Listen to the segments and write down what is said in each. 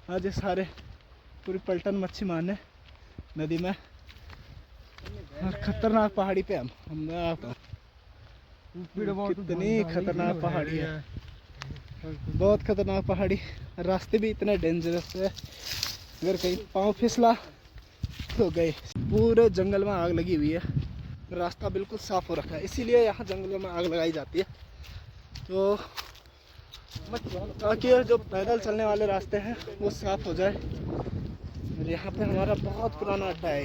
आज ये सारे पूरी पलटन मच्छी मारने नदी में। और खतरनाक पहाड़ी पे हम कितनी खतरनाक पहाड़ी है, बहुत खतरनाक पहाड़ी। रास्ते भी इतने डेंजरस है, अगर कहीं पाँव फिसला तो गए। पूरे जंगल में आग लगी हुई है, रास्ता बिल्कुल साफ हो रखा है, इसीलिए यहाँ जंगलों में आग लगाई जाती है तो ताकि जो पैदल चलने वाले रास्ते हैं वो साफ हो जाए। और यहाँ पे हमारा बहुत पुराना अड्डा है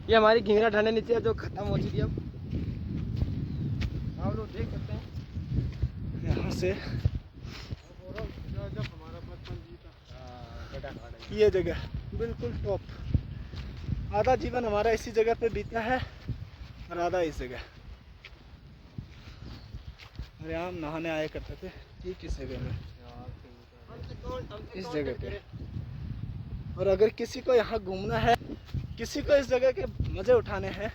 ये हमारी घिंगरा ढाने नीचे है जो खत्म हो चुकी है अब आप लोग देख सकते हैं। यहाँ से ये जगह बिल्कुल टॉप। आधा जीवन हमारा इसी जगह पे बीता है और आधा इस जगह। अरे हम नहाने आया करते थे ठीक इस जगह में, इस जगह पे। और अगर किसी को यहाँ घूमना है, किसी को इस जगह के मज़े उठाने हैं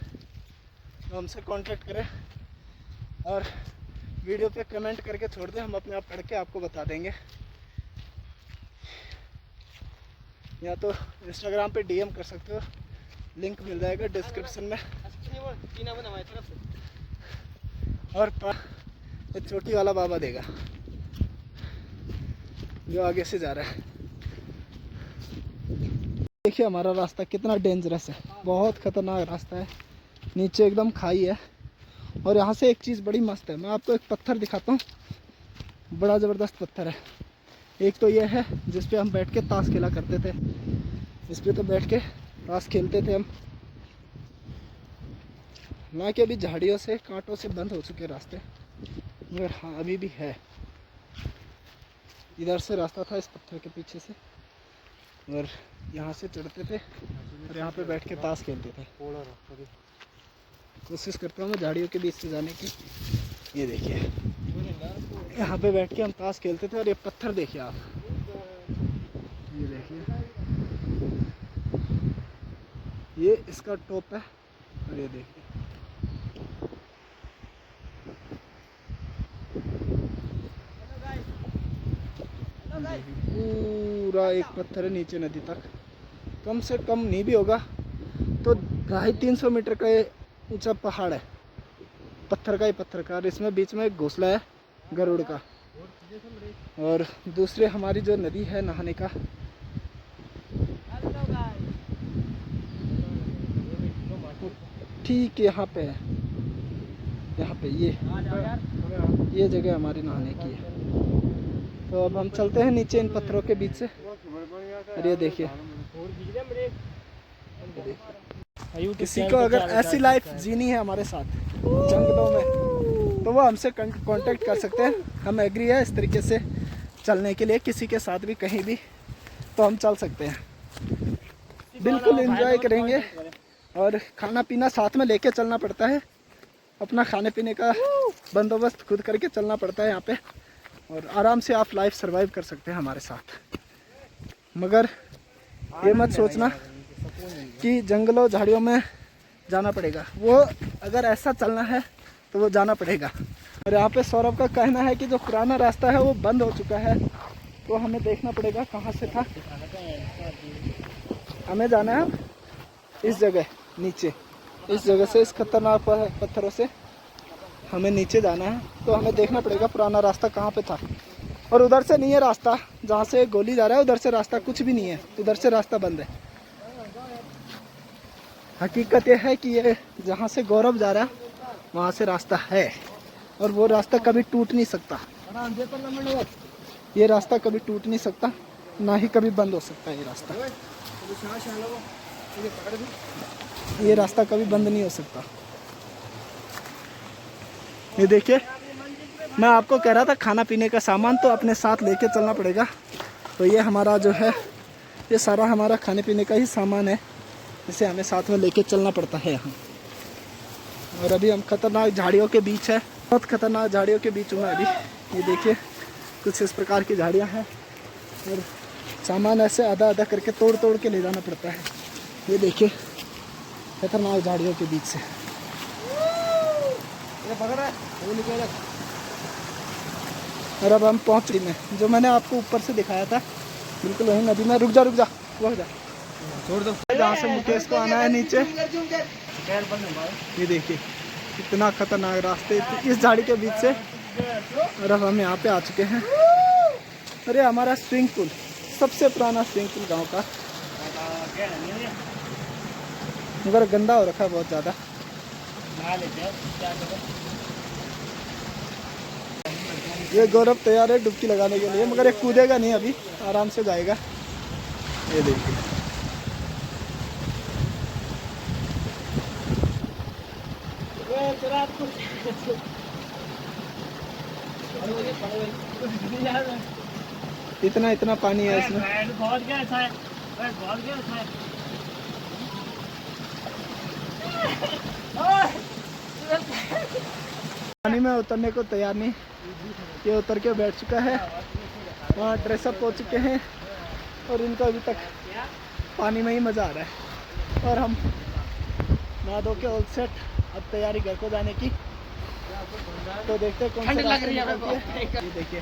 तो हमसे कांटेक्ट करें और वीडियो पे कमेंट करके छोड़ दें, हम अपने आप पढ़ के आपको बता देंगे। या तो इंस्टाग्राम पे डीएम कर सकते हो, लिंक मिल जाएगा डिस्क्रिप्शन में। और ये चोटी वाला बाबा देगा जो आगे से जा रहा है। देखिए हमारा रास्ता कितना डेंजरस है, बहुत खतरनाक रास्ता है। नीचे एकदम खाई है और यहाँ से एक चीज़ बड़ी मस्त है, मैं आपको एक पत्थर दिखाता हूँ, बड़ा ज़बरदस्त पत्थर है। एक तो ये है जिस पे हम बैठ के ताश खेला करते थे, इस पे तो बैठ के ताश खेलते थे हम। ना कि अभी झाड़ियों से कांटों से बंद हो चुके रास्ते, मगर हाँ अभी भी है। इधर से रास्ता था इस पत्थर के पीछे से, और यहाँ से चढ़ते थे और यहाँ पे बैठ के ताश खेलते थे। कोशिश करता हूँ मैं झाड़ियों के बीच से जाने की। ये देखिए यहाँ पे बैठ के हम ताश खेलते थे। और ये पत्थर देखिए आप, ये देखिए ये इसका टॉप है। और ये देखिए पूरा एक पत्थर है नीचे नदी तक, कम से कम नहीं भी होगा तो 250-300 मीटर का ऊंचा पहाड़ है, पत्थर का ही पत्थर का। और इसमें बीच में एक घोंसला है गरुड़ का। और दूसरे हमारी जो नदी है नहाने का, ठीक यहाँ पे है, यहाँ पे ये जगह हमारी नहाने की है। तो अब हम चलते हैं नीचे इन पत्थरों के बीच से। और ये देखिए किसी को अगर ऐसी लाइफ जीनी है हमारे साथ जंगलों में तो वो हमसे कांटेक्ट कर सकते हैं। हम एग्री है इस तरीके से चलने के लिए, किसी के साथ भी कहीं भी तो हम चल सकते हैं, बिल्कुल एंजॉय करेंगे। और खाना पीना साथ में लेके चलना पड़ता है, अपना खाने पीने का बंदोबस्त खुद करके चलना पड़ता है यहाँ पे। और आराम से आप लाइफ सरवाइव कर सकते हैं हमारे साथ। मगर ये मत सोचना कि जंगलों झाड़ियों में जाना पड़ेगा, वो अगर ऐसा चलना है तो वो जाना पड़ेगा। और यहाँ पे सौरभ का कहना है कि जो पुराना रास्ता है वो बंद हो चुका है, तो हमें देखना पड़ेगा कहाँ से था। हमें जाना है इस जगह नीचे, इस जगह से, इस खतरनाक पत्थरों से हमें नीचे जाना है। तो हमें देखना पड़ेगा पुराना रास्ता कहाँ पे था। और उधर से नहीं है रास्ता, जहाँ से गोली जा रहा है उधर से रास्ता कुछ भी नहीं है, उधर से रास्ता बंद है। हकीकत यह है कि ये जहाँ से गौरव जा रहा है वहाँ से रास्ता है, और वो रास्ता कभी टूट नहीं सकता। ये रास्ता कभी टूट नहीं सकता, ना ही कभी बंद हो सकता है ये रास्ता। ये रास्ता कभी बंद नहीं हो सकता। ये देखिए मैं आपको कह रहा था खाना पीने का सामान तो अपने साथ लेके चलना पड़ेगा। तो ये हमारा जो है ये सारा हमारा खाने पीने का ही सामान है, इसे हमें साथ में लेके चलना पड़ता है यहाँ। और अभी हम खतरनाक झाड़ियों के बीच है, बहुत खतरनाक झाड़ियों के बीच हूँ मैं अभी। ये देखिए कुछ इस प्रकार की झाड़ियाँ हैं और सामान ऐसे आधा आधा करके तोड़ तोड़ के ले जाना पड़ता है। ये देखिए खतरनाक झाड़ियों के बीच से। और अब हम पहुँच चुके में, जो मैंने आपको ऊपर से दिखाया था बिल्कुल वही नदी में। रुक जा रुक जा छोड़ दो। जहाँ से मुकेश को आना है नीचे, ये देखिए इतना खतरनाक रास्ते इस झाड़ी के बीच से। और अब हम यहाँ पे आ चुके हैं। अरे हमारा स्विमिंग पूल, सबसे पुराना स्विमिंग पूल गांव का, मगर गंदा हो रखा है बहुत ज़्यादा। ये गौरव तैयार है डुबकी लगाने के लिए, मगर ये कूदेगा नहीं, अभी आराम से जाएगा। ये देखिए इतना इतना पानी है इसमें। पानी में उतरने को तैयार नहीं, ये उतर के बैठ चुका है, वहाँ ड्रेसअप हो चुके हैं और इनको अभी तक पानी में ही मज़ा आ रहा है। और हम नहा धो के ऑल सेट, अब तैयारी घर को जाने की। तो देखते हैं कौन सी रास्ते निकलती है। ये देखिए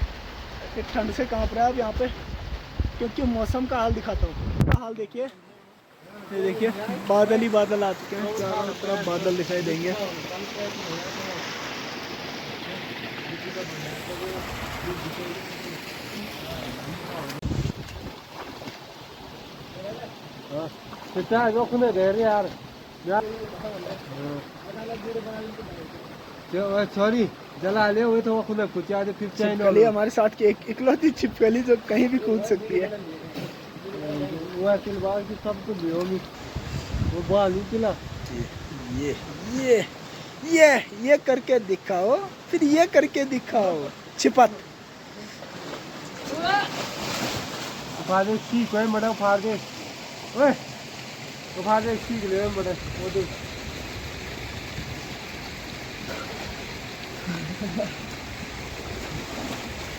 ये ठंड से कांप रहा है अब यहाँ पे, क्योंकि मौसम का हाल दिखाता हूँ। हाल देखिए, ये देखिए बादल ही बादल आ चुके हैं, चारों तरफ बादल दिखाई देंगे। सॉरी जला ले हुए तो खुद कुछ आज फिर छिपकली हमारे साथ की इकलौती छिपकली जो कहीं भी कूद सकती है। वो तिलवार की सब कुछ होगी, वो बालू किला। ये ये ये करके दिखाओ, फिर ये करके दिखाओ। छिपत फाड़ दे सीख है बड़ा, फाड़ दे ओए, तो फाड़ दे सीख ले बड़ा वो देख।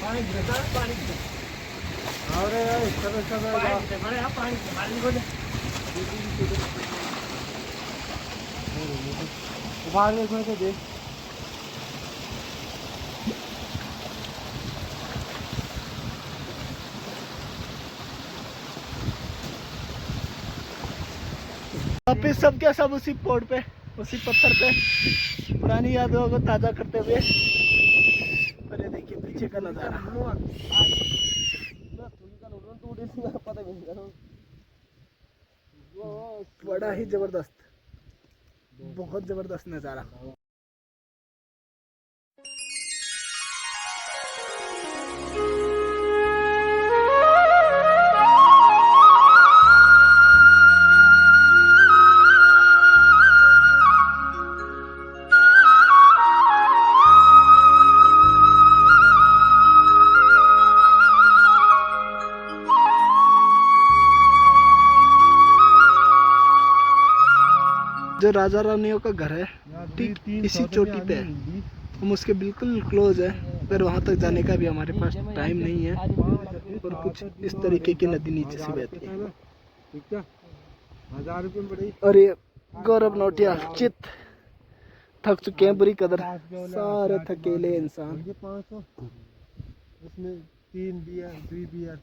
पानी गिरता है, पानी अरे सब सब बड़े पानी पानी को दे फाड़ दे इसमें तो देख। वापिस सब क्या सब उसी पोड़ पे, उसी पत्थर पे, पुरानी यादों को ताज़ा करते हुए। और ये देखिए पीछे का नज़ारा, बड़ा ही जबरदस्त, बहुत जबरदस्त नज़ारा। जो राजा रानियों का घर है ठीक इसी चोटी पे है, हम उसके बिल्कुल क्लोज है, पर वहाँ तक जाने का भी हमारे पास टाइम नहीं है। और कुछ इस तरीके की नदी नीचे से बहती है। और ये गौरव नोटिया चित थक चुके हैं बुरी कदर, सारे थकेले इंसान। इसमें 3 बियर 2 बियर।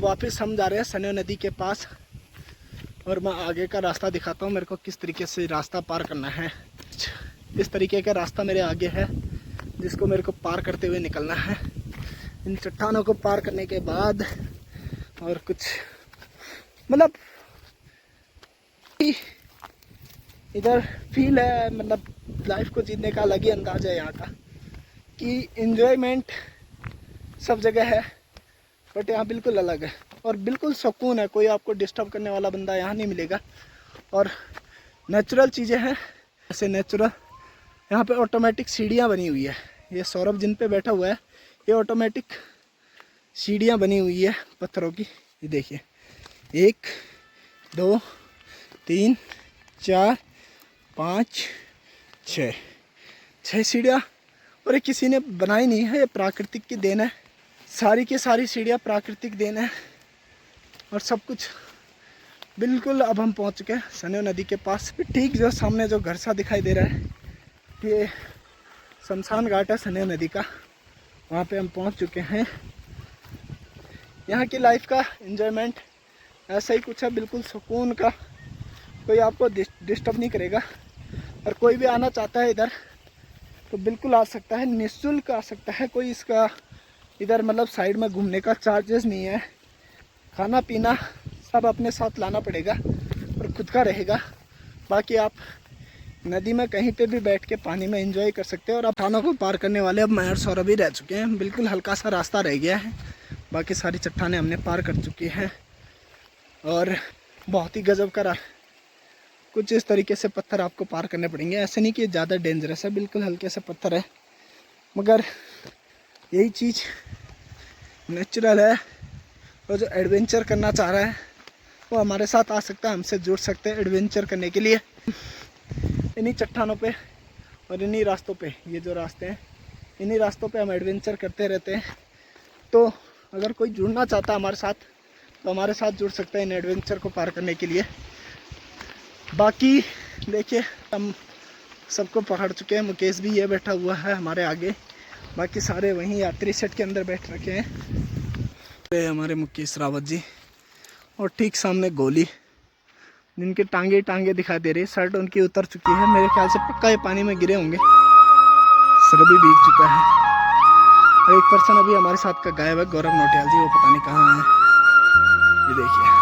अब वापस हम जा रहे हैं सन्यो नदी के पास, और मैं आगे का रास्ता दिखाता हूँ मेरे को किस तरीके से रास्ता पार करना है। इस तरीके का रास्ता मेरे आगे है जिसको मेरे को पार करते हुए निकलना है। इन चट्टानों को पार करने के बाद और कुछ मतलब इधर फील है, मतलब लाइफ को जीने का अलग ही अंदाज है यहाँ का, कि एंजॉयमेंट सब जगह है बट यहाँ बिल्कुल अलग है और बिल्कुल सुकून है। कोई आपको डिस्टर्ब करने वाला बंदा यहाँ नहीं मिलेगा और नेचुरल चीज़ें हैं। ऐसे नेचुरल यहाँ पे ऑटोमेटिक सीढ़ियाँ बनी हुई है। ये सौरभ जिन पे बैठा हुआ है ये ऑटोमेटिक सीढ़ियाँ बनी हुई है पत्थरों की। ये देखिए 1 2 3 4 5 6 सीढ़ियाँ, और ये किसी ने बनाई नहीं है, ये प्राकृतिक की देन है। सारी की सारी सीढ़ियाँ प्राकृतिक देन है और सब कुछ बिल्कुल। अब हम पहुँच चुके हैं सन्यो नदी के पास। ठीक जो सामने जो घर सा दिखाई दे रहा है ये शमशान घाट है सन्यो नदी का, वहाँ पे हम पहुँच चुके हैं। यहाँ की लाइफ का एंजॉयमेंट ऐसा ही कुछ है, बिल्कुल सुकून का। कोई आपको डिस्टर्ब नहीं करेगा और कोई भी आना चाहता है इधर तो बिल्कुल आ सकता है, निःशुल्क आ सकता है। कोई इसका इधर मतलब साइड में घूमने का चार्जेस नहीं है। खाना पीना सब अपने साथ लाना पड़ेगा और खुद का रहेगा। बाकी आप नदी में कहीं पे भी बैठ के पानी में एंजॉय कर सकते हैं। और अब चट्टानों को पार करने वाले अब मैं और सौरभ ही रह चुके हैं। बिल्कुल हल्का सा रास्ता रह गया है, बाकी सारी चट्टानें हमने पार कर चुकी हैं और बहुत ही गजब का कुछ इस तरीके से पत्थर आपको पार करने पड़ेंगे। ऐसे नहीं कि ज़्यादा डेंजरस है, बिल्कुल हल्के से पत्थर है, मगर यही चीज़ नेचुरल है। और जो एडवेंचर करना चाह रहा है वो हमारे साथ आ सकता है, हमसे जुड़ सकते हैं एडवेंचर करने के लिए। इन्हीं चट्टानों पे और इन्हीं रास्तों पे, ये जो रास्ते हैं इन्हीं रास्तों पे हम एडवेंचर करते रहते हैं। तो अगर कोई जुड़ना चाहता है हमारे साथ तो हमारे साथ जुड़ सकते हैं इन एडवेंचर को पार करने के लिए। बाकी देखिए हम सबको पकड़ चुके हैं। मुकेश भी ये बैठा हुआ है हमारे आगे, बाकी सारे वहीं यात्री सेट के अंदर बैठ रखे हैं। ये हमारे मुकेश रावत जी, और ठीक सामने गोली जिनके टांगे दिखाई दे रही है। शर्ट उनकी उतर चुकी है, मेरे ख्याल से पक्का ये पानी में गिरे होंगे। सर भी भीग चुका है। और एक पर्सन अभी हमारे साथ का गायब है, गौरव नोटियाल जी, वो पता नहीं कहाँ है। ये देखिए